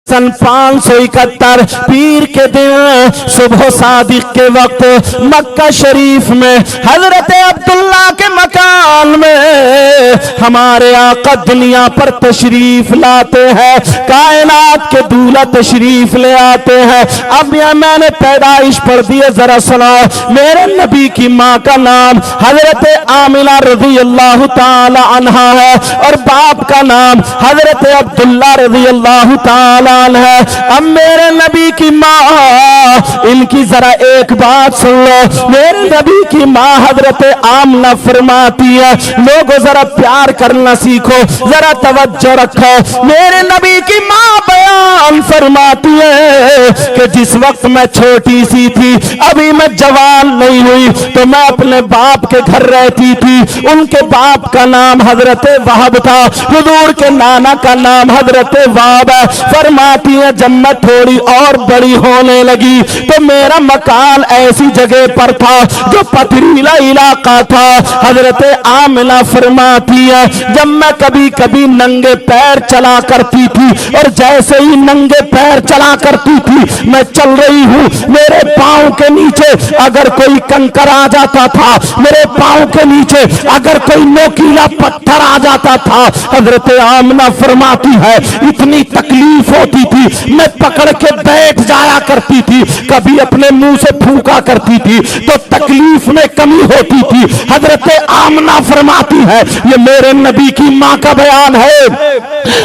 सन 571 पीर के दिन सुबह सादिक के वक्त मक्का शरीफ में हजरत अब्दुल्ला के मकान में हमारे आका दुनिया पर तशरीफ लाते हैं, कायनात के दूल्हा तशरीफ ले आते हैं। अब यह मैंने पैदाइश पढ़ दी है, जरा सुनो। मेरे नबी की माँ का नाम हजरत आमिना रज़ी अल्लाह ताला अन्हा है और बाप का नाम हजरत अब्दुल्ला रज़ी अल्लाह ताला है। अब मेरे नबी की माँ, इनकी जरा एक बात सुन लो। मेरे नबी की माँ हजरत आमना फरमाती है, लोगों जरा प्यार करना सीखो, जरा तवज्जो रखो। मेरे नबी की माँ बयान फरमाती है कि जिस वक्त मैं छोटी सी थी, अभी मैं जवान नहीं हुई, तो मैं अपने बाप के घर रहती थी। उनके बाप का नाम हजरत वहाब था, हुजूर के नाना का नाम हजरत वहाब है। फरमाती है जब मैं थोड़ी और बड़ी होने लगी तो मेरा मकान ऐसी जगह पर था जो पथरीला इलाका था। हजरत आमिना फरमाती है जब मैं कभी कभी नंगे पैर चला करती थी और जैसे ही नंगे पैर चला करती थी, मैं चल रही हूँ, मेरे पांव के नीचे अगर कोई कंकर आ जाता था, मेरे पांव के नीचे अगर कोई नोकीला पत्थर आ जाता था, हजरत आमिना फरमाती है इतनी तकलीफ होती थी, मैं पकड़ के बैठ जाया करती थी, कभी अपने मुंह से फूंका करती थी तो तकलीफ में कमी होती थी। हजरत आमना फरमाती है, ये मेरे नबी की माँ का बयान है,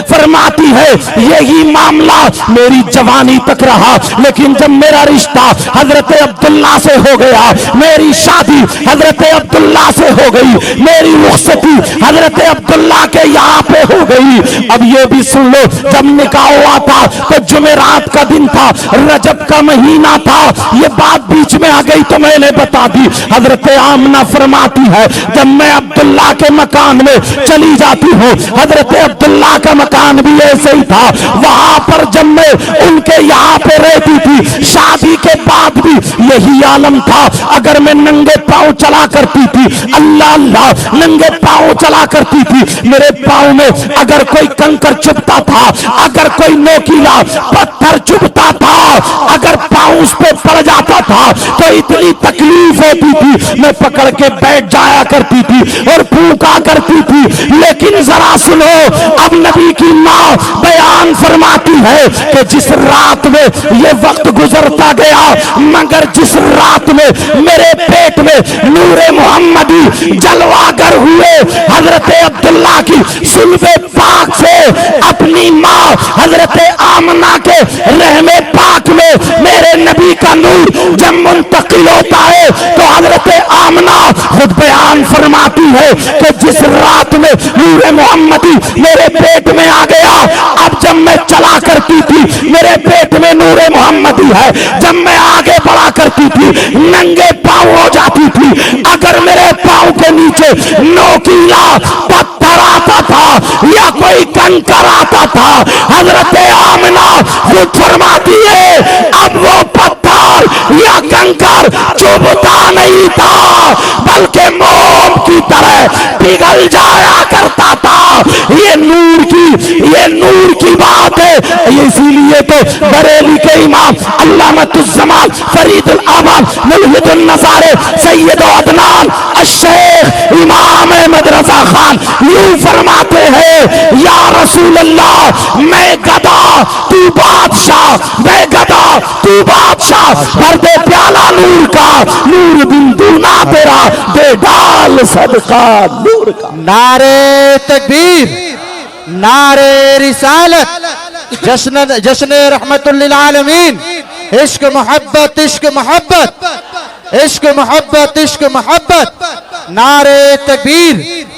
फरमाती है यही मामला मेरी जवानी तक रहा, लेकिन जब मेरा रिश्ता हजरत अब्दुल्ला से हो गया, मेरी शादी हजरत अब्दुल्ला से हो गई, मेरी रुखसती हजरत अब्दुल्ला के यहाँ पे हो गई। अब ये भी सुन लो, जब निकाह हुआ था तो जुमेरात का दिन था, रजब का महीना था, ये बात बीच में आ गई तो मैंने बता दी। हजरत आमना फरमाती है जब मैं अब्दुल्ला के मकान में चली जाती हूँ, हजरत अब्दुल्ला का मकान भी ऐसे ही था, वहां पर जब मैं उनके यहाँ पे रहती थी, शादी के बाद भी यही आलम था। अगर मैं नंगे पांव चला करती थी, अल्लाह अल्लाह नंगे पांव चला करती थी, मेरे पांव में अगर कोई कंकर चुभता था, अगर कोई नोकीला पत्थर चुभता था, अगर पांव उस पे पड़ जाता था तो इतनी तकलीफ होती थी, मैं पकड़ के बैठ जाया करती थी और फूंका करती थी। लेकिन जरा सुनो, अब नबी की माँ बयान फरमाती है कि जिस रात में ये वक्त गुजरता गया, मगर जिस रात में मेरे पेट में नूरे मोहम्मदी जलवागर हुए, हजरत अब्दुल्ला की सुल्बे पाक से अपनी माँ हजरत आमना के रहमे पाक में मेरे नबी का नूर जब मुंतकिल होता है तो हजरत आमना खुद बयान फरमाती है कि जिस रात में नूरे मोहम्मदी मेरे पेट में आ गया, अब जब मैं चला करती थी मेरे पेट में नूरे मोहम्मदी है, जब मैं आगे बढ़ा करती थी नंगे पांव हो जाती थी, अगर मेरे पांव के नीचे नोकीला पत्थर आता था या कोई कंकर आता था, हजरत आमिना खुद फरमाती है अब वो पत्थर या कंकर चुभता नहीं था, बल्कि मोम की तरह पिघल जाया करता था। ये नूर की बात है। इसीलिए तो बरेली के इमाम अल्लामतुज़्ज़मान फरीदुल आवाम मुल्हिदुन नज़ारे सैयद अदनान अश-शेख इमाम अहमद रज़ा खान यूं फरमाते हैं, या रसूल अल्लाह मैं गदा तू बादशाह, मैं गदा तू बादशाह, भर दे प्याला नूर का, नूर बिन दूना तेरा दे डाल सदका नूर का। नारे तकबीर, नारे रिसालत, जश्न रहमतुल लिल आलमीन, इश्क मोहब्बत, इश्क मोहब्बत, इश्क मोहब्बत, इश्क मोहब्बत, नारे तकबीर,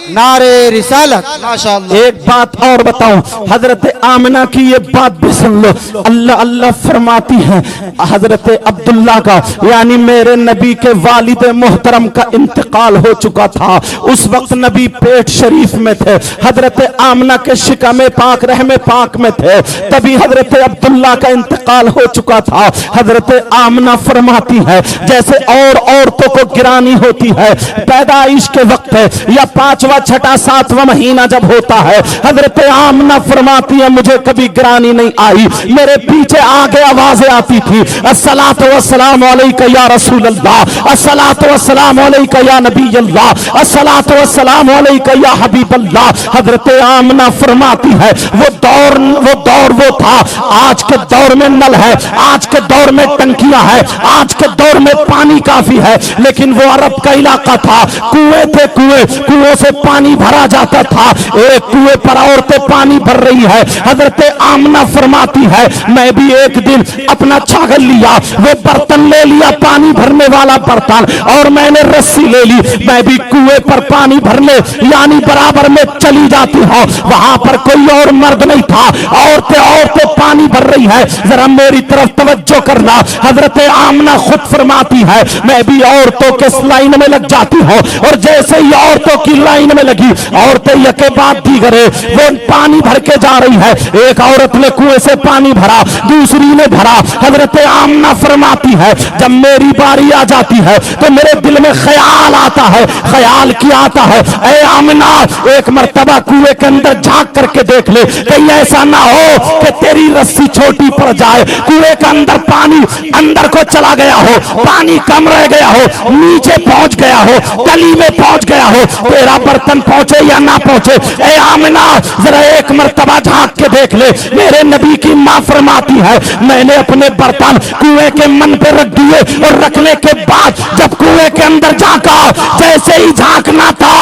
नारे रिसालत। माशाअल्लाह। एक बात और बताऊं, हजरत आमिना की ये बात भी सुन लो, अल्लाह अल्लाह फरमाती है हजरत अब्दुल्ला का यानी मेरे नबी के वालिद मोहतरम का इंतकाल हो चुका था। उस वक्त नबी पेट शरीफ में थे, हजरत आमिना के शिकमे पाक रहमे पाक में थे, तभी हजरत अब्दुल्ला का इंतकाल हो चुका था। हजरत आमिना फरमाती है जैसे और औरतों को गिरानी होती है पैदाइश के वक्त है या 5 5वां 6वां 7वां महीना जब होता है, हजरत आमना फरमाती है मुझे कभी गिरानी नहीं आई, मेरे पीछे आगे आवाजें आती थी, अस्सलातु वस्सलामु अलैका या रसूल अल्लाह, अस्सलातु वस्सलामु अलैका या नबी अल्लाह, अस्सलातु वस्सलामु अलैका या हबीब अल्लाह। हजरत आमना फरमाती है वो दौर वो था, आज के दौर में नल है, आज के दौर में टंकियां है, आज के दौर में पानी काफी है, लेकिन वो अरब का इलाका था, कुएं थे, कुएं से पानी भरा जाता था, एक कुएं पर औरतें पानी भर रही है। हजरत आमना फरमाती है मैं भी एक दिन अपना छागल लिया, वो बर्तन ले लिया, पानी भरने वाला बर्तन, और मैंने रस्सी ले ली, मैं भी कुएं पर पानी भरने यानी बराबर में चली जाती हूं। वहां पर कोई और मर्द नहीं था, औरतें पानी भर रही है, जरा मेरी तरफ तवज्जो करना। हजरत आमना खुद फरमाती है मैं भी औरतों के लाइन में लग जाती हूं, और जैसे ही औरतों की लाइन में लगी, औरतें यके बाद दीगरे वो पानी भर के जा रही है। एक औरत ने कुएं से पानी भरा, दूसरी ने भरा। हजरत आमना फरमाती है जब मेरी बारी आ जाती है तो मेरे दिल में ख्याल आता है, ख्याल क्या आता है, ऐ आमना एक मर्तबा कुएं के अंदर झांक करके देख ले, कहीं ऐसा ना हो कि तेरी रस्सी छोटी पड़ जाए, कुएं के अंदर पानी अंदर को चला गया हो, पानी कम रह गया हो, नीचे पहुंच गया हो, गली में पहुंच गया हो, तेरा बर्तन पहुंचे या ना पहुंचे। ऐ आमना जरा एक मर्तबा झांक के देख ले। मेरे नबी की मां फरमाती है मैंने अपने बर्तन कुएं के मन पे रख दिए, और रखने के बाद जब कुएं के अंदर झांका, जैसे ही झांकना था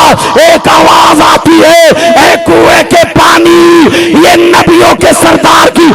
एक आवाज आती है ऐ कुएं के पानी, ये नबियों के सरदार की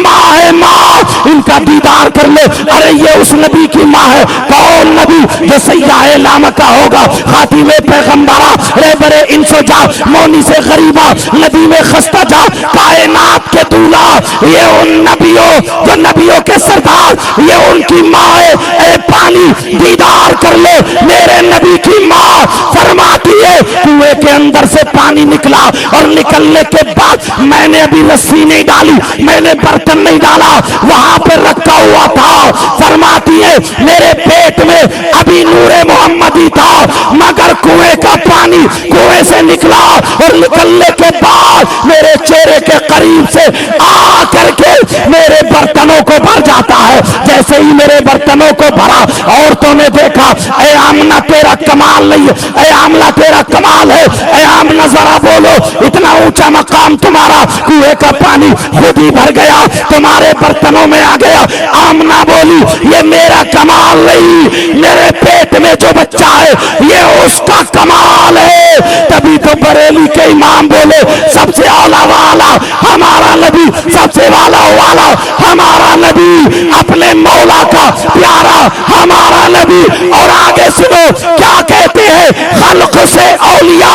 माँ है, माँ इनका दीदार कर ले। अरे ये उस नबी की माँ है, कौन नबी जो सैयाह लाम का होगा, खातिमे पैगंबरा, रे बरे इंसो जा, मौनी से गरीबा, नबी में खस्ता जा, कायनात के दूल्हा, ये उन नबियों जो नबियों के सरदार, ये उनकी माँ है। ए पानी दीदार कर ले। मेरे नबी की माँ फरमाती है कुएं के अंदर से पानी निकला, और निकलने के बाद मैंने अभी रस्सी नहीं डाली, मैंने बर्तन नहीं डाला, वहां पर रखा हुआ था। फरमाती है मेरे पेट में अभी नूरे मोहम्मदी था, मगर कुएं का पानी कुएं से निकला, और निकलने के बाद मेरे चेहरे के करीब से आ करके मेरे बर्तनों को भर जाता है। जैसे ही मेरे बर्तनों को भरा, औरतों ने देखा ऐ आमना तेरा कमाल नहीं है, ऐ आमना तेरा कमाल है, ऐ आमना जरा बोलो इतना ऊंचा मकाम तुम्हारा, कुएं का पानी खुद ही भर गया, तुम्हारे बर्तनों में आ गया। आमना बोली ये मेरा कमाल नहीं, मेरे पेट में जो बच्चा है ये उसका कमाल है। तभी तो बरेली के इमाम बोले सबसे आला वाला हमारा नबी, सबसे वाला वाला हमारा नबी, अपने मौला का प्यारा हमारा नबी। और आगे सुनो क्या कहते हैं, खल्क से औलिया,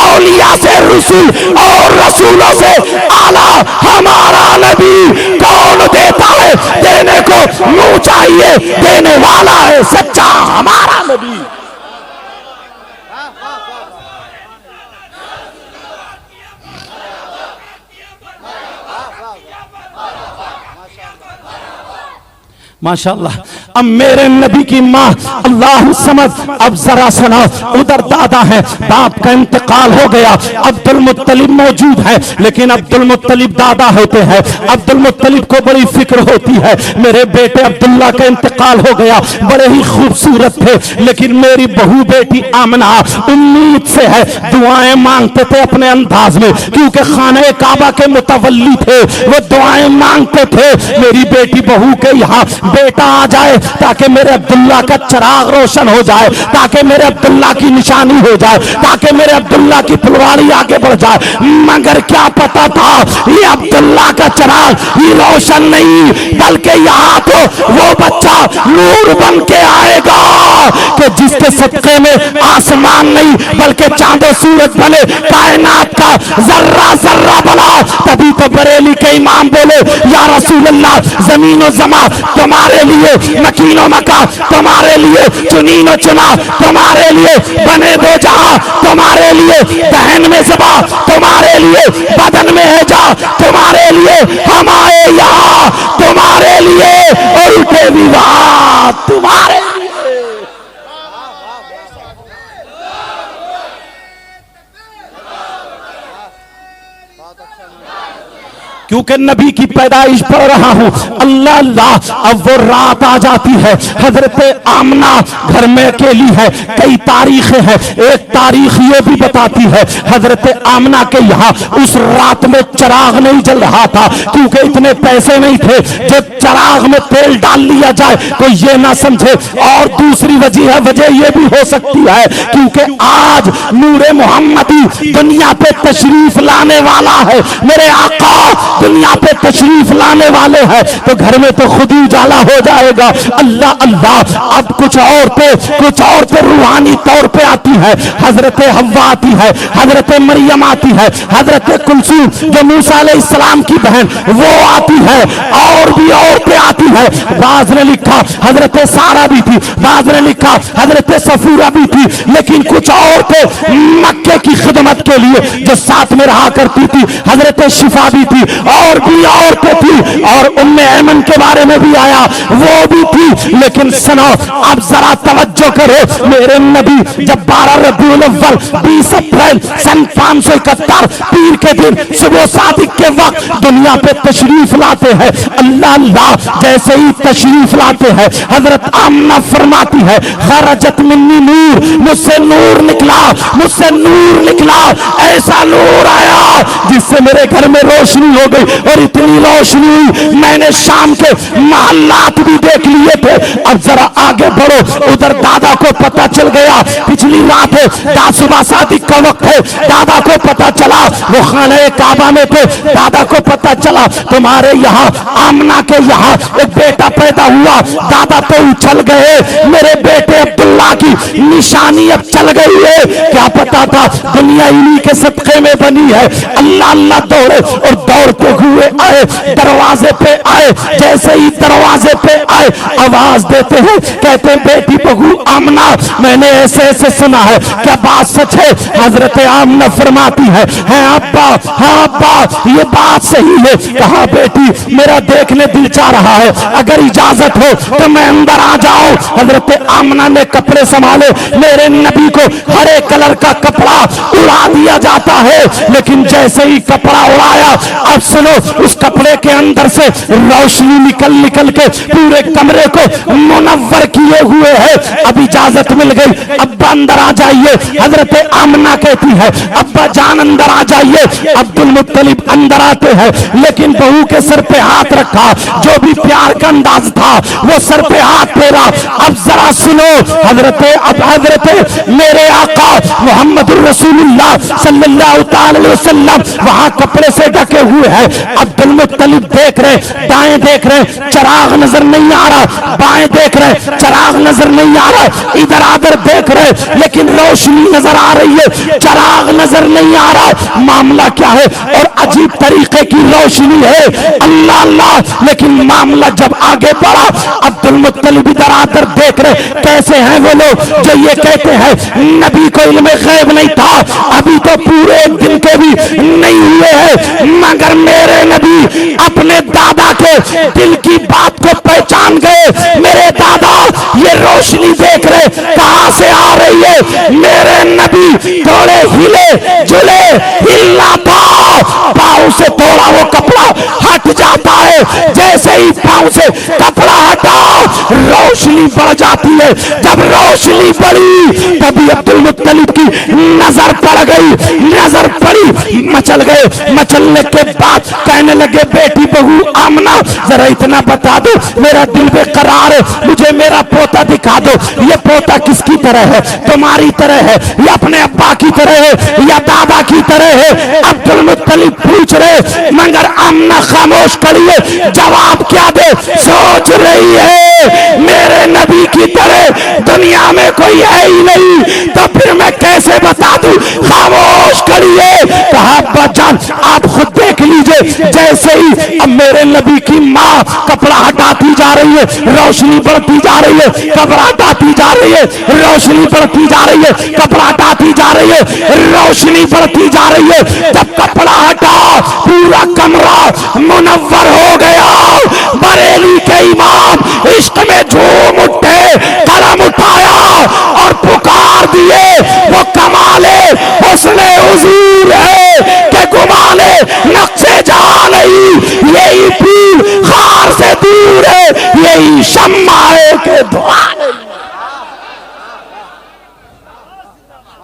औलिया से रसूल, और रसूलों से आला हमारा नबी। कौन देता है, देने को मुंह चाहिए, देने वाला है सच्चा हमारा नबी। माशाअल्लाह। अब मेरे नबी की माँ अल्लाह समझ, अब जरा सुना, उधर दादा है, बाप का इंतकाल हो गया, अब्दुल मुत्तलिब मौजूद है, लेकिन अब्दुल मुत्तलिब दादा होते हैं, अब्दुल मुत्तलिब को बड़ी फिक्र होती है मेरे बेटे अब्दुल्ला का इंतकाल हो गया, बड़े ही खूबसूरत थे, लेकिन मेरी बहू बेटी आमना उम्मीद से है, दुआएं मांगते थे अपने अंदाज में, क्योंकि खाने काबा के मुतवल्ली थे, वो दुआएं मांगते थे मेरी बेटी बहू के यहाँ बेटा आ जाए, ताकि मेरे अब्दुल्ला का चिराग रोशन हो जाए, ताकि मेरे अब्दुल्ला की निशानी हो जाए, ताकि मेरे अब्दुल्ला की फुलवारी आगे बढ़ जाए। मगर क्या पता था ये अब्दुल्ला का चिराग ही रोशन नहीं, बल्कि यहाँ तो वो बच्चा नूर बन के आएगा कि जिसके सदके में आसमान नहीं बल्कि चांदो सूरज बने, कायनात का जर्रा जर्रा बना। तभी तो बरेली के इमाम बोले या रसूल अल्लाह, जमीन और जमा तुम्हारे लिए, मकीनो मका तुम्हारे लिए, चुनीनो चुना तुम्हारे लिए, बने दो जहां तुम्हारे लिए, बहन में ज़बा तुम्हारे लिए, बदन में है जा तुम्हारे लिए, हम आए यहाँ तुम्हारे लिए, और उठे विवाह तुम्हारे लिए। क्योंकि नबी की पैदाइश पढ़ रहा हूं। अल्लाह अल्लाह, अब वो रात आ जाती है। हजरत आमना घर में अकेली है। कई तारीखें हैं, एक तारीख ये भी बताती है हजरत आमना के यहाँ उस रात में चिराग नहीं जल रहा था, क्योंकि इतने पैसे नहीं थे जो चिराग में तेल डाल लिया जाए कोई ये ना समझे। और दूसरी वजह ये भी हो सकती है क्योंकि आज नूरे मोहम्मदी दुनिया पे तशरीफ लाने वाला है, मेरे आका दुनिया पे तशरीफ लाने वाले हैं, तो घर में तो खुद ही उजाला हो जाएगा। अल्लाह अल्लाह, अब कुछ औरतें रूहानी तौर पे आती है। हजरत हव्वा आती है, हजरत मरियम आती है, हजरत कुलसूम जो मूसा अलैहिस्सलाम की बहन वो आती है, और भी औरतें आती है। बाज ने लिखा हजरत सारा भी थी, बाज ने लिखा हजरत सफूरा भी थी, लेकिन कुछ औरतें मक्के की खिदमत के लिए जो साथ में रहा करती थी, हजरत शिफा भी थी, और भी औरतें थी, और उम्मे ऐमन के बारे में भी आया वो भी थी। लेकिन सुनो, अब जरा तवज्जो करो, मेरे नबी जब 12 रबीउल अव्वल 20 अप्रैल सन 571 पीर के दिन सुबह सादिक के वक्त दुनिया पे तशरीफ लाते हैं। अल्लाह अल्लाह, जैसे ही तशरीफ लाते हैं हजरत आमना फरमाती है खरजत मिन्नी नूर, मुझसे नूर निकला, मुझसे नूर निकला, ऐसा नूर आया जिससे मेरे घर में रोशनी हो गई। और इतनी रोशनी हुई मैंने शाम के महल्लात भी देख लिए थे। अब जरा आगे बढ़ो, उधर दादा को पता चल गया, पिछली रात है, सुबह शादी का वक्त है, दादा को पता चला वो खाने काबा में थे, दादा को पता चला तुम्हारे यहाँ आमना के यहाँ एक बेटा पैदा हुआ। दादा तो उछल गए, मेरे बेटे अब्दुल्ला की निशानी अब चल गई है। क्या पता था दुनिया इन्हीं के सदके में बनी है। अल्लाह अल्लाह दौड़े और दौड़ते हुए आए, दरवाजे पे आए। जैसे ही दरवाजे पे आए आवाज देते हैं, कहते हैं बेटी बहू आमना, मैंने ऐसे ऐसे सुना है, क्या बात सच है? हजरत आमना फरमाती है अब्बा, हाँ अब्बा ये बात सही है। कहा बेटी मेरा देखने दिल चाह रहा है, अगर इजाजत हो तो मैं अंदर आ जाऊं। हजरत आमना ने कपड़े संभाले, मेरे नबी को हरे कलर का कपड़ा उड़ा दिया जाता है, लेकिन जैसे ही कपड़ा उड़ाया, अब सुनो, उस कपड़े के अंदर से रोशनी निकल के पूरे कमरे को मुनव्वर किए हुए है। अब इजाजत मिल गई, अब्बा अंदर आ जाइए। हजरत आमना कहती है अब्बा जान अंदर आ जाइए। अब्दुल मुत्तलिब अंदर आते हैं, लेकिन बहू के सर पे हाथ रखा, जो भी प्यार का अंदाज था वो सर पे हाथ फेरा। अब जरा सुनो, हजरत मेरे आका मोहम्मदुर रसूलुल्लाह सल्लल्लाहु अलैहि वसल्लम वहां कपड़े से ढके हुए हैं। अब्दुल मुत्तलिब देख रहे, दाएं देख रहे, चिराग नजर नहीं आ रहा, बाएं देख रहे, चिराग नजर नहीं आ रहा, इधर आधर देख रहे, लेकिन रोशनी नजर आ रही है, चिराग नजर नहीं आ रहा। मामला क्या है? और अजीब तरीके की रोशनी है, अल्लाह अल्लाह। लेकिन मामला जब आगे बढ़ा, अब्दुल मुत्तलिब इधर आधर देख रहे, कैसे हैं वो लोग जो ये कहते हैं नबी को इल्म गैब नहीं था, अभी तो पूरे एक दिन के भी नहीं हुए हैं, मगर मेरे नबी अपने दादा के दिल की बात को पहचान गए। मेरे दादा ये रोशनी देख रहे, कहां से आ रही है? मेरे नबी थोड़े हिले जुले, हिलना था, पाँव से थोड़ा वो कपड़ा हट जाता है, जैसे ही पाँव से कपड़ा हटा रोशनी बढ़ जाती है। जब रोशनी बढ़ी तभी अब्दुल मुत्तलिब की नजर पड़ गई, नजर पड़ी, मचल गए। मचलने के बाद कहने लगे बेटी बहू आमना जरा इतना बता दो, मेरा दिल बेकरार है, मुझे मेरा पोता दिखा दो। ये पोता किसकी तरह है? तुम्हारी तरह है या अपने अब्बा की तरह है या दादा की तरह है? अब्दुल मुत्तलिब पूछ रहे, मगर आमना खामोश खड़ी है, जवाब क्या दे? सोच रही है मेरे नबी की तरह दुनिया में कोई है ही नहीं, तो फिर मैं कैसे बता दूं? खामोश खड़ी है। कहा अब्बा जान आप खुद देख लीजिए। जैसे ही अब मेरे नबी की माँ कपड़ा हटाती जा रही है, रोशनी बढ़ती जा रही है, कपड़ा हटाती जा रही है, रोशनी बढ़ती जा रही है, कपड़ा हटाती जा रही है, रोशनी बढ़ती जा रही है। जब कपड़ा हटा पूरा कमरा मुनव्वर हो गया। बरेली के इमाम इश्क में झूम उठे, कलम उठाया और पुकार दिए, वो कमाले हुस्ने हुजूर है कि गुमाले नक्शे जहां नहीं, यही फूल खार से दूर है, यही शम्मा के द्वार।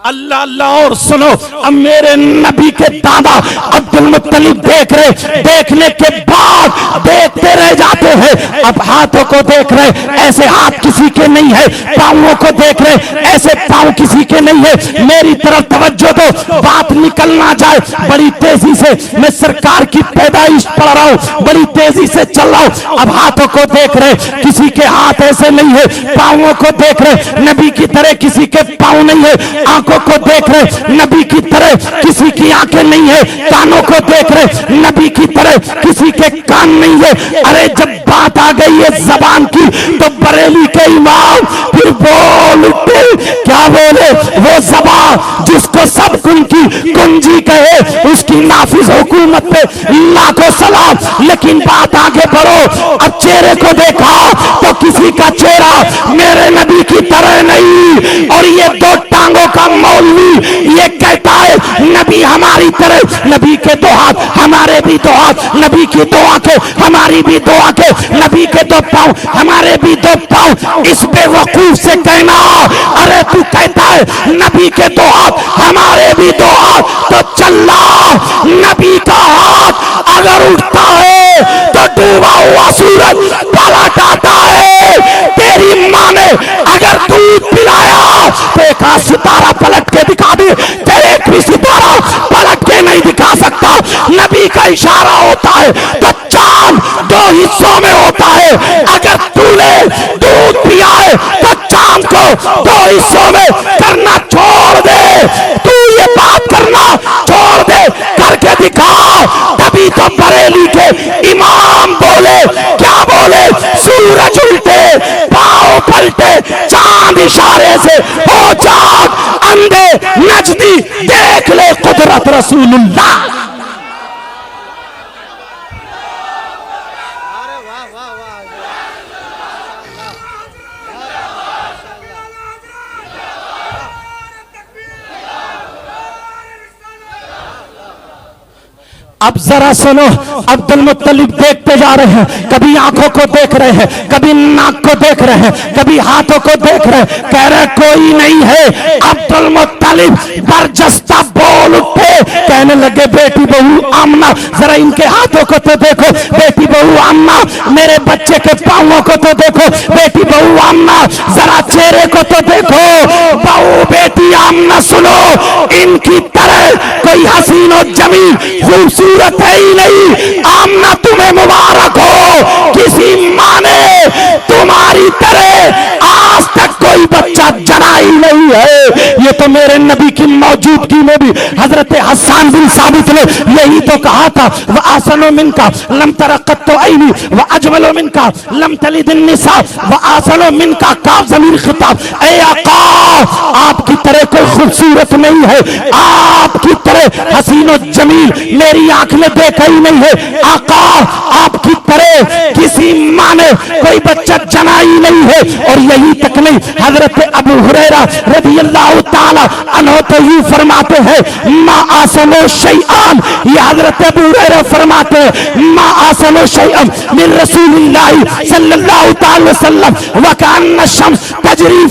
अल्लाह अल्लाह। और सुनो, अब मेरे नबी के दादा अब्दुल मुत्तलिब देख रहे, देखने के बाद देखते रह जाते हैं। अब हाथों को देख रहे, ऐसे हाथ किसी के नहीं है, पांवों को देख रहे, ऐसे पांव किसी के नहीं है। मेरी तरफ तवज्जो दो, बात निकल ना जाए। बड़ी तेजी से मैं सरकार की पैदाइश पढ़ रहा हूं, बड़ी तेजी से चल रहा हूं। अब हाथों को देख रहे, किसी के हाथ ऐसे नहीं है। पांवों को देख रहे, नबी की तरह किसी के पांव नहीं है। आंखों को देख रहे, नबी की तरह किसी की आंखें नहीं है। कानों को देख रहे, नबी की तरह किसी के कान नहीं है। अरे जब बात आ गई है जबान की, तो बरेली के इमाम फिर बोल उठे। क्या बोले? वो जबान जिसको सब कुन की कुंजी कहे, उसकी नाफिज हुकूमत पे लाखों सलाम। लेकिन बात आगे बढ़ो, अब चेहरे को देखा तो किसी का चेहरा मेरे नबी की तरह नहीं। और ये दो टांगों का मौलवी ये कहता है नबी हमारी तरह, नबी के दो हाथ हमारे भी दो हाथ, नबी की दो आंखें हमारी भी दो आंखें, नबी के दो पांव हमारे भी दो पांव। इस बेवकूफ से कहना, अरे तू कहता है नबी के दो हाथ हमारे भी दो हाथ, तो चल्ला नबी का हाथ अगर उठता है तो डूबा हुआ सूरज पलट आता है। तेरी माँ ने अगर दूध पिलाया तो एक सितारा पलट के दिखा दे, तेरे एक भी सितारा पलट के नहीं दिखा सकता। नबी का इशारा होता है तो चांद दो हिस्सों में होता है। अगर तूने दूध पिया है तो चांद को दो हिस्सों में करना छोड़ दे। तू ये बात करना छोड़ दे, करके दिखा। तभी तो बरेली के इमाम बोले, क्या बोले? सूरज उल्टे पांव पलटे, चांद इशारे से हो जाग, अंधे नजदी देख ले कुदरत रसूलुल्लाह। अब जरा सुनो, अब्दुल मुत्तलिब देखते जा रहे हैं, कभी आंखों को देख रहे हैं, कभी नाक को देख रहे हैं, कभी हाथों को देख रहे हैं। कह रहे कोई नहीं है। अब्दुल मुत्तलिब बरजस्ता बोल उठे, कहने लगे बेटी बहू आमना जरा इनके हाथों को तो देखो, बेटी बहू आमना मेरे बच्चे के पांवों को तो देखो, बेटी बहू आमना जरा चेहरे को तो देखो। बहू बेटी आमना सुनो, इनकी तरह कोई हसीन और जमील खूबसूरत है ही नहीं। आमना तुम्हें मुबारक हो, किसी माँ ने तुम्हारी तरह आज तक कोई बच्चा जना ही नहीं है। ये तो मेरे नबी की मौजूदगी में भी हजरत हसन बिन साबित ने यही तो कहा था, वह आसनो मिनका लम तरक़त तो आईनी व अजमलो मिनका लम तलिद निसा व आसनो मिनका काफ ज़मीर खिताब। ऐ आका, आपकी तरह कोई खूबसूरत नहीं है, आपकी तरह हसीन और जमील मेरी आंख ने देखा ही नहीं है। आका, आपकी तरह किसी माँ ने कोई बच्चा जना ही नहीं है। और यही तक नहीं, हजरत अबू हुरैरा रज़ियल्लाहु ताला अन्हु तो यूं फरमाते हैं, मा आसनो शैआन, ये हजरत अबू हुरैरा फरमाते हैं, मा आसनो शैआन मिन रसूलिल्लाह सल्लल्लाहु ताला वसल्लम व कान्ना शम्स तजरी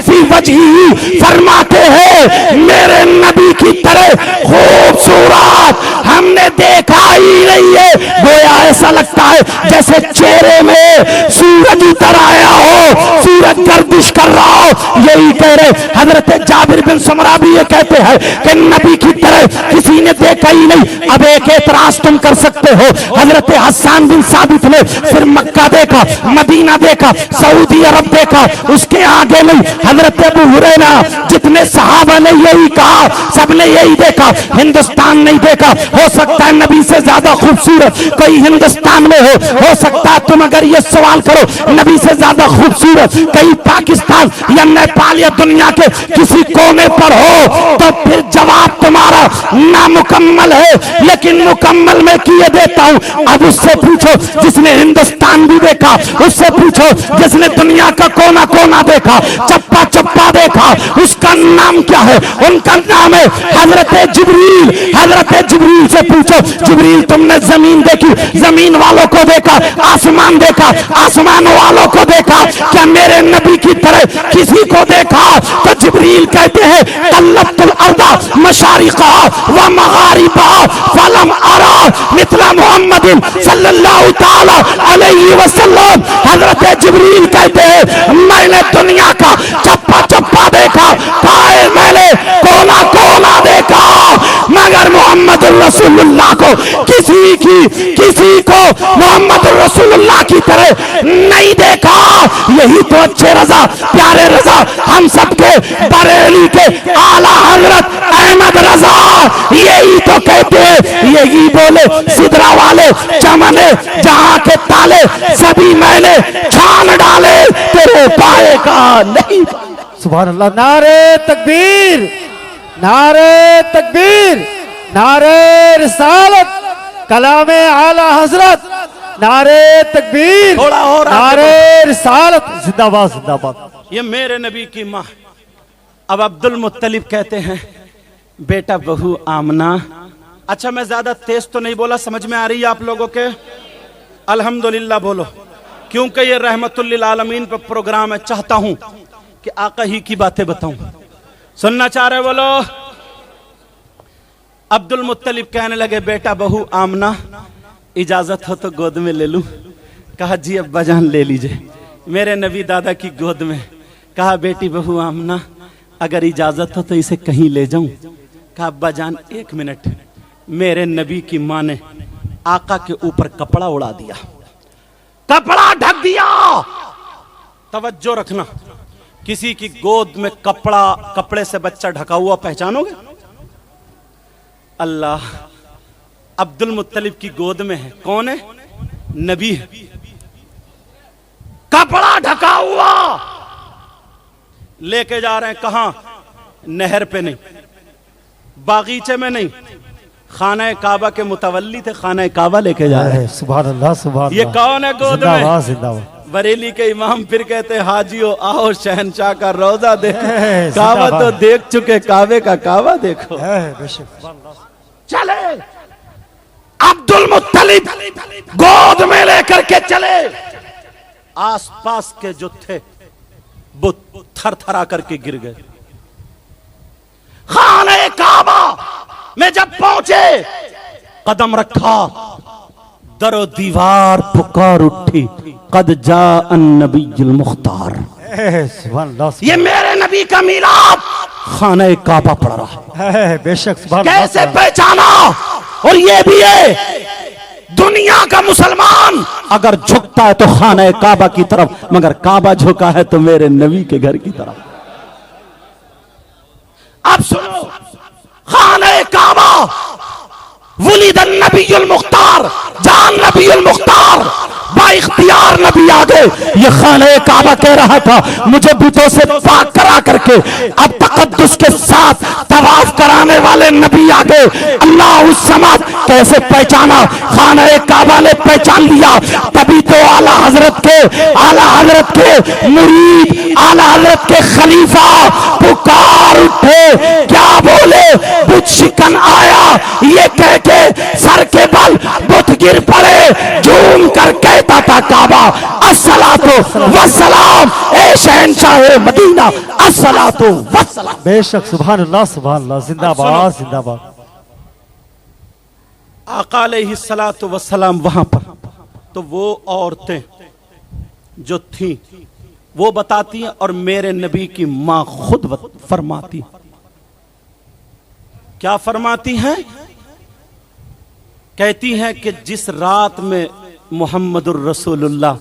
फी वजही। फरमाते हैं मेरे नबी की तरह खूबसूरत हमने देखा ही नहीं है। गोया ऐसा लगता है जैसे चेहरे में सूरज उतर आया हो, सूरज गर्दिश कर रहा हो। यही कह रहे हजरत जाबिर बिन समरा भी ये कहते हैं कि नबी की तरह किसी ने देखा ही नहीं। अब एक एतराज तुम कर सकते हो, हजरत हसन बिन साबित ने फिर मक्का देखा, मदीना देखा, सऊदी अरब देखा, उसके आगे नहीं। हजरत अबू हुरैरा जितने सहाबा ने यही कहा, सबने यही देखा, हिंदुस्तान नहीं देखा। हो सकता है नबी से ज्यादा खूबसूरत कोई हिंदुस्तान में हो सकता है तुम अगर ये सवाल करो नबी से ज्यादा खूबसूरत कहीं पाकिस्तान या नेपाल या दुनिया के किसी कोने पर हो तो फिर जवाब तुम्हारा नामुकम्मल है, लेकिन मुकम्मल मैं किए देता हूं। अब उससे पूछो जिसने हिंदुस्तान भी देखा, उससे पूछो जिसने दुनिया का कोना कोना देखा, चप्पा चप्पा देखा, उसका नाम क्या है? उनका नाम है हजरत जिब्रील। हजरत जिब्रील से पूछो, जिब्रील तुमने जमीन देखी, जमीन वालों को देखा, आसमान देखा, आसमान वालों को देखा, क्या मेरे नबी की तरह किसी को देखा? तो जिब्रील कहते हैं तल्लतुल अर्दा मशारिका व मगारिबा फलम अरा मिथला मुहम्मदिन सल्लल्लाहु ताला अलैहि वसल्लम। हजरत जिब्रील कहते हैं मैंने दुनिया का चप्पा चप्पा देखा, पाए मैंने कोना कोना देखा, मगर मोहम्मद रसूलुल्लाह को किसी को मोहम्मद रसूलुल्लाह की तरह नहीं देखा। यही तो अच्छे रजा, प्यारे रजा, हम सबके बरेली के आला हजरत अहमद रजा यही तो कहते हैं, यही बोले सिदरा वाले चमने जहां के ताले सभी मैंने छान डाले, तेरे पाए का नहीं। सुभान अल्लाह। नारे तकबीर, नारे तकबीर, नारे रिसालत, कलामे आला हजरत, नारे तकबीर, थोड़ा और नारे रिसालत, जिंदाबाद जिंदाबाद। ये मेरे नबी की माँ। अब अब्दुल मुत्तलिब कहते हैं बेटा बहू आमना। अच्छा मैं ज्यादा तेज तो नहीं बोला, समझ में आ रही है आप लोगों के? अल्हम्दुलिल्लाह बोलो, क्योंकि ये रहमतुल लिल आलमीन पर प्रोग्राम है। चाहता हूं कि आका ही की बातें बताऊं। सुनना चाह रहे बोलो? अब्दुल मुत्तलिब कहने लगे बेटा बहू आमना इजाजत हो तो गोद में ले लूं? कहा जी अब्बा जान ले लीजिए। मेरे नबी दादा की गोद में। कहा बेटी बहू आमना अगर इजाजत हो तो इसे कहीं ले जाऊं? कहा अब्बा जान 1 मिनट। मेरे नबी की मां ने आका के ऊपर कपड़ा उड़ा दिया, कपड़ा ढक दिया। तवज्जो रखना, किसी की गोद में कपड़े से बच्चा ढका हुआ पहचानोगे? अल्लाह अब्दुल मुत्तलिब की गोद में है। कौन है? नबी है, कपड़ा ढका हुआ लेके जा रहे हैं। कहां? नहर पे नहीं, बागीचे में नहीं, खाना काबा के मुतवल्ली थे, खाना काबा लेके जा रहे हैं। सुभान अल्लाह सुभान अल्लाह। ये कौन है गोद में? जिंदाबाद जिंदाबाद। बरेली के इमाम फिर कहते हैं हाजियो आओ शहनशाह का रोजा देखो, काबा तो देख चुके, काबे का काबा देखो। चले अब्दुल मुत्तलिब गोद में लेकर के चले। आसपास के जो थे वो थर थरा करके गिर गए। खाने काबा में जब पहुंचे, कदम रखा, दरो दीवार पुकार उठी, कद जा अन्नबीयुल मुख्तार। ये मेरे नबी का मीलाद खाने काबा पड़ रहा है। बेशक सुभान। कैसे पहचाना? और ये भी है दुनिया का मुसलमान अगर झुकता है तो खाने काबा की तरफ, मगर काबा झुका है तो मेरे नबी के घर की तरफ। अब सुनो, खाने काबा वुलिदन नबीयुल मुख्तार, जान नबीयुल मुख्तार, बाइख्तियार नबी आ गए। ये खाने काबा कह रहा था मुझे बुतों से पाक करा करके अब तकद्दुस के साथ तवाफ कराने वाले नबी आ गए। अल्लाह उस समाज कैसे पहचाना? खाने काबा ने पहचान लिया। तभी तो आला हजरत के मुरीद, आला हजरत के खलीफा पुकार उठे। क्या बोले? बुत शिकन आया, ये कह के सर के बल बुत गिर पड़े। झूम कर कहता था काबा अस्सलातु वस्सलाम, ए शहंशाह मदीना अस्सलातु वस्सलाम। बेशक सुभान अल्लाह सुभान अल्लाह। जिंदाबाद जिंदाबाद। आका अलैहिस्सलातु वस्सलाम वहां पर, तो वो औरतें जो थीं वो बताती हैं और मेरे नबी की मां खुद फरमाती। क्या फरमाती हैं? कहती हैं कि जिस रात में मुहम्मदुर रसूलुल्लाह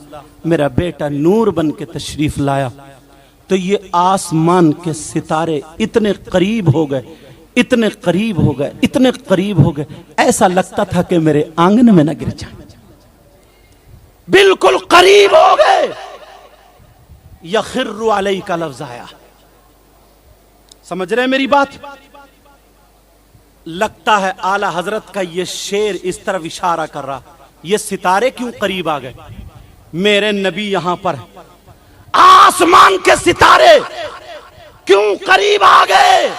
मेरा बेटा नूर बन के तशरीफ लाया तो ये आसमान के सितारे इतने करीब हो गए, इतने करीब हो गए, इतने करीब हो गए, ऐसा लगता था कि मेरे आंगन में न गिर जाए। बिल्कुल करीब हो गए। यखिर्रु अलैहि का लफ्ज आया। समझ रहे हैं मेरी बात? लगता है आला हजरत का ये शेर इस तरफ इशारा कर रहा, ये सितारे क्यों करीब आ गए? मेरे नबी यहां पर है, आसमान के सितारे क्यों करीब आ गए?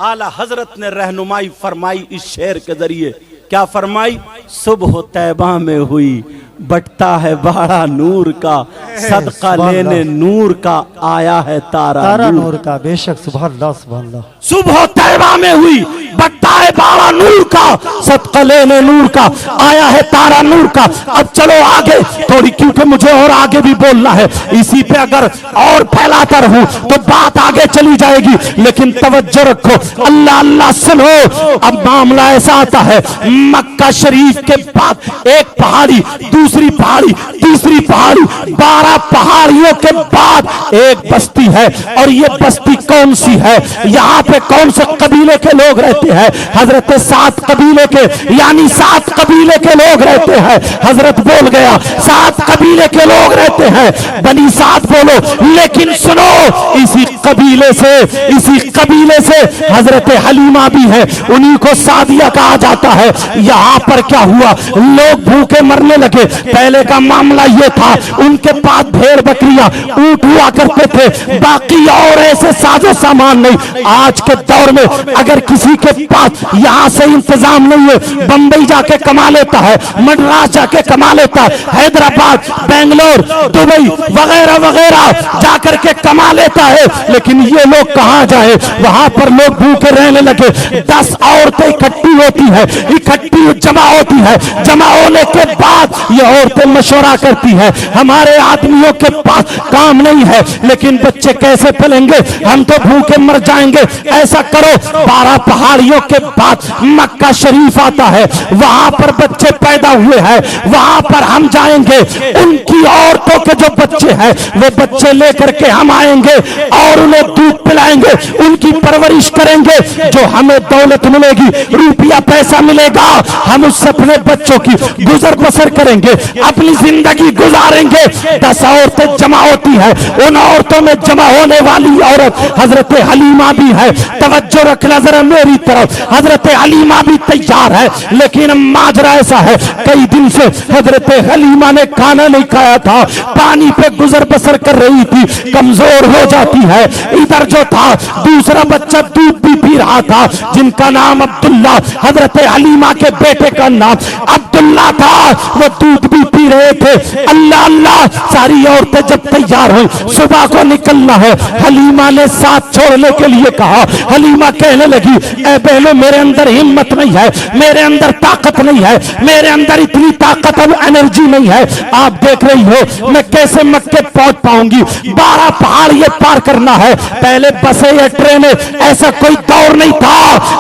आला हजरत ने रहनुमाई फरमाई इस शेर के जरिए। क्या फरमाई? सुबह तैबा में हुई, बटता है बाड़ा नूर का, सदका लेने नूर का आया है तारा तारा नूर नूर का। बेशक सुभान अल्लाह सुभान अल्लाह। सुबह तैबा में हुई, बटता है बाड़ा नूर का, सदका लेने नूर का आया है तारा नूर का। अब चलो आगे थोड़ी, क्योंकि मुझे और आगे भी बोलना है। इसी पे अगर और फैलाता रहूं तो बात आगे चली जाएगी, लेकिन तवज्जो रखो, अल्लाह अल्लाह सुनो। अब मामला ऐसा आता है, मक्का शरीफ के बाद एक पहाड़ी, दूसरी पहाड़ी, तीसरी पहाड़ी, 12 पहाड़ियों के बाद एक बस्ती है। और ये बस्ती कौन सी है? यहाँ पे कौन से कबीले के लोग रहते हैं? हजरत 7 कबीले के, यानी 7 कबीले के लोग रहते हैं। हजरत बोल गया 7 कबीले के लोग रहते हैं, बनी 7 बोलो। लेकिन सुनो, इसी कबीले से हजरत हलीमा भी है, उन्हीं को सादिया कहा जाता है। यहाँ पर क्या हुआ? लोग भूखे मरने लगे। पहले का मामला ये था, उनके पास भेड़ बकरियां ऊंट हुआ करते थे, बाकी और ऐसे साजो सामान नहीं। आज के दौर में अगर किसी के पास यहाँ से इंतजाम नहीं है, बंबई जाके कमा लेता है, मद्रास जाके कमा लेता है, हैदराबाद, बेंगलोर, दुबई वगैरह वगैरह जाकर के कमा लेता है। लेकिन ये लोग कहाँ जाए? वहां पर लोग भूखे रहने लगे। 10 औरतें इकट्ठी होती है, जमा होती है। जमा होने के बाद ये औरतें मशवरा करती है, हमारे आदमियों के पास काम नहीं है, लेकिन बच्चे कैसे पलेंगे? हम तो भूखे मर जाएंगे। ऐसा करो, 12 पहाड़ियों के बाद मक्का शरीफ आता है, वहां पर बच्चे पैदा हुए हैं, वहां पर हम जाएंगे। उनकी औरतों के जो बच्चे हैं, वो बच्चे लेकर के हम आएंगे और उन्हें दूध पिलाएंगे, उनकी परवरिश करेंगे। जो हमें दौलत मिलेगी, रुपया पैसा मिलेगा, हम उस अपने बच्चों की गुजर बसर करेंगे, अपनी जिंदगी गुजारेंगे। 10 औरतें जमा होती है, उन औरतों में जमा होने वाली औरत हजरत हलीमा भी है। तवज्जो रखना जरा मेरी तरफ, हजरत हलीमा भी तैयार है। लेकिन माजरा ऐसा है, कई दिन से हजरत हलीमा ने खाना नहीं खाया था, पानी पे गुजर बसर कर रही थी, कमजोर हो जाती है। इधर जो था दूसरा बच्चा दूध भी पी रहा था, जिनका नाम अब्दुल्ला, हजरत हलीमा के बेटे का नाम अब्दुल्ला था, वो दूध भी पी रहे थे। अल्लाह अल्लाह, सारी औरतें जब तैयार हुई, सुबह को निकलना है, हलीमा ने साथ छोड़ने के लिए कहा। हलीमा कहने लगी, ए बहनों, मेरे अंदर हिम्मत नहीं है, मेरे अंदर ताकत नहीं है, मेरे अंदर इतनी ताकत और एनर्जी नहीं है। आप देख रही हो मैं कैसे मक्के पहुंच पाऊंगी, 12 पहाड़ ये पार करना है। पहले बसें या ट्रेनें ऐसा कोई दौर नहीं था।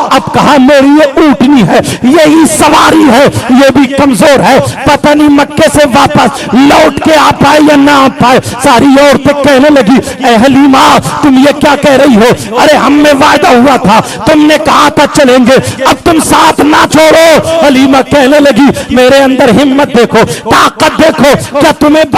अब कहा मेरी ये ऊँटनी है, यही सवारी है, ये भी कमजोर है, पता नहीं मक्के से वापस लौट के आ पाए या ना आ पाए। सारी औरतें कहने लगी, ए हलीमा, तुम ये क्या कह रही हो? अरे हमें वादा हुआ था, तुमने कहा था चलेंगे, अब तुम साथ ना छोड़ो। हलीमा कहने लगी, मेरे अंदर हिम्मत देखो, ताकत देखो, क्या तुम्हें